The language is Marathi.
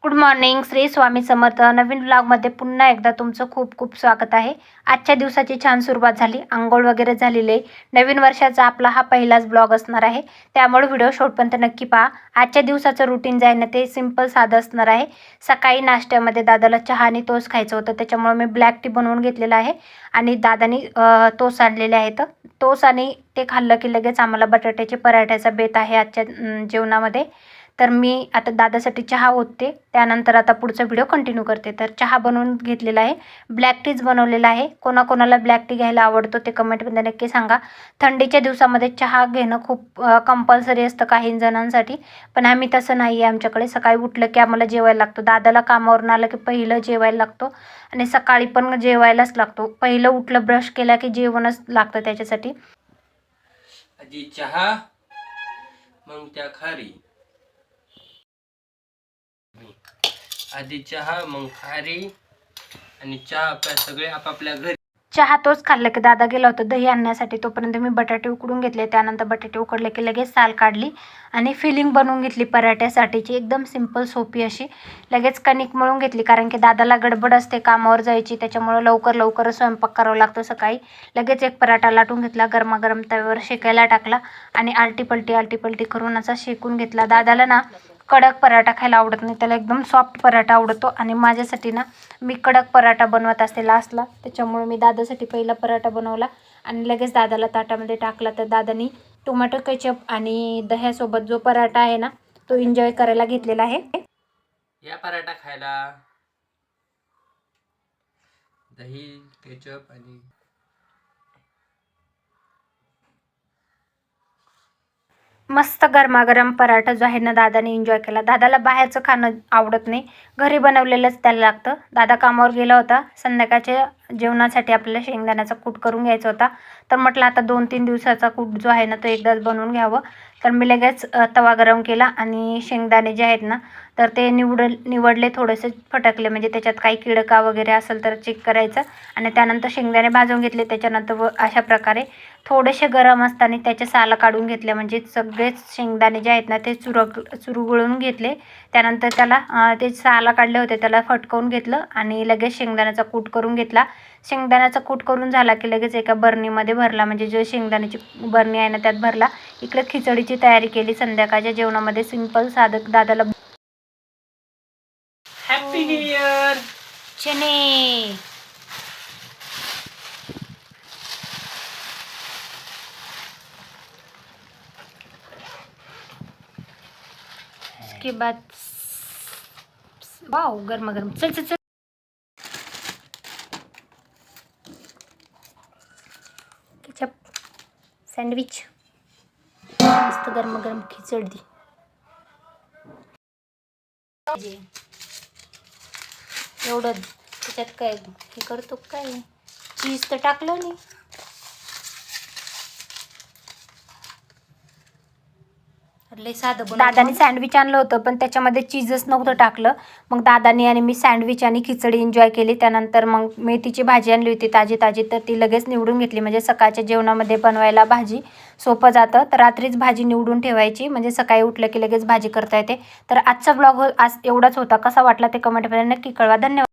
Good morning. श्री स्वामी समर्थ. नवीन व्लॉगमध्ये पुन्हा एकदा तुमचं खूप खूप स्वागत आहे. आजच्या दिवसाची छान सुरुवात झाली. अंघोळ वगैरे झालेली आहे. नवीन वर्षाचा आपला हा पहिलाच ब्लॉग असणार आहे, त्यामुळे व्हिडिओ शेवटपर्यंत नक्की पहा. आजच्या दिवसाचं रुटीन जे आहे ना ते सिंपल साधं असणार आहे. सकाळी नाश्त्यामध्ये दादाला चहा आणि टोस्ट खायचं होतं, त्याच्यामुळे मी ब्लॅक टी बनवून घेतलेला आहे आणि दादानी टोस्ट आणलेले आहेत. टोस्ट आणि ते खाल्लं की लगेच आम्हाला बटाट्याचे पराठ्याचा बेत आहे आजच्या जेवणामध्ये. तर मी आता दादासाठी चहा ओतते, त्यानंतर आता पुढचा व्हिडिओ कंटिन्यू करते. तर चहा बनवून घेतलेला आहे, ब्लॅक टीच बनवलेला आहे. कोणाकोणाला ब्लॅक टी घ्यायला आवडतो ते कमेंटमध्ये नक्की सांगा. थंडीच्या दिवसामध्ये चहा घेणं खूप कंपल्सरी असतं काही जणांसाठी, पण आम्ही तसं नाही आहे. आमच्याकडे सकाळी उठलं की आम्हाला जेवायला लागतो. दादाला कामावरून आलं की पहिलं जेवायला लागतो आणि सकाळी पण जेवायलाच लागतो. पहिलं उठलं ब्रश केला की जेवणच लागतं त्याच्यासाठी. आधी चहा, मग त्या खारी. आधी चहा, मग खारी आणि चहा प्या सगळे आपापल्या घरी. चहा तोच खाल्लं की दादा गेला होता दही आणण्यासाठी. तोपर्यंत मी बटाटे उकडून घेतले. त्यानंतर बटाटे उकडले की लगेच साल काढली आणि फिलिंग बनवून घेतली पराठ्यासाठीची. एकदम सिंपल सोपी अशी. लगेच कणिक मळून घेतली, कारण की दादाला गडबड असते कामावर जायची, त्याच्यामुळे लवकर स्वयंपाक करावा लागतो सकाळी. लगेच एक पराठा लाटून घेतला, गरमागरम तव्यावर शेकायला टाकला आणि आलटी करून असा शेकून घेतला. दादाला ना कडक पराठा खायला आवडत नाही, त्याला एकदम सॉफ्ट पराठा आवडतो. आणि माझ्यासाठी ना मी कडक पराठा बनवत असते लास्टला, त्याच्यामुळे मी दादासाठी पहिला पराठा बनवला आणि लगेच दादाला ताटामध्ये टाकला. तर दादानी टोमॅटो केचप आणि दह्यासोबत जो पराठा आहे ना तो एन्जॉय करायला घेतलेला आहे. या पराठा खायला दही, केचप आणि मस्त गरमागरम पराठा जो आहे ना दादाने एन्जॉय केला. दादाला बाहेरचं खाणं आवडत नाही, घरी बनवलेलंच त्याला लागतं. दादा कामावर गेला होता. संध्याकाळच्या जेवणासाठी आपल्याला शेंगदाण्याचा कूट करून घ्यायचा होता. तर म्हटलं आता 2-3 दिवसाचा कूट जो आहे ना तो एकदाच बनवून घ्यावं. तर मी लगेच तवा गरम केला आणि शेंगदाणे जे आहेत ना तर ते निवडले, थोडेसे फटकले, म्हणजे त्याच्यात काही किडका वगैरे असेल तर चेक करायचं. आणि त्यानंतर शेंगदाणे भाजून घेतले. त्याच्यानंतर अशा प्रकारे थोडेसे गरम असताना त्याचे सालं काढून घेतले, म्हणजे सगळेच शेंगदाणे जे आहेत ना ते चुरगळून घेतले. त्यानंतर त्याला ते सालं काढले होते त्याला फटकवून घेतलं आणि लगेच शेंगदाण्याचा कूट करून घेतला. शेंगदाण्याचा कूट करून झाला की लगेच एका बरणीमध्ये भरला, म्हणजे जो शेंगदाण्याची बरणी आहे ना त्यात भरला. इकडे खिचडीची तयारी केली संध्याकाळच्या जेवणामध्ये. सिंपल साधं दादाला हॅपी न्यू इयर. चने के बाद वाव गरमागरम. चल चल चल. केचप सँडविच, मस्त गरमागरम खिचडी. एवढं त्याच्यात काय हे करतो काय, चीज तर टाकलं नाही. लय साधं. दादानी सँडविच आणलं होतं पण त्याच्यामध्ये चीजच नव्हतं टाकलं. मग दादानी आणि मी सँडविच आणि खिचडी एन्जॉय केली. त्यानंतर मग मेथीची भाजी आणली होती ताजी, तर ती लगेच निवडून घेतली, म्हणजे सकाळच्या जेवणामध्ये बनवायला भाजी सोपं जातं. तर रात्रीच भाजी निवडून ठेवायची, म्हणजे सकाळी उठलं की लगेच भाजी करता येते. तर आजचा ब्लॉग आज एवढाच होता. कसा वाटला ते कमेंटमध्ये नक्की कळवा. धन्यवाद.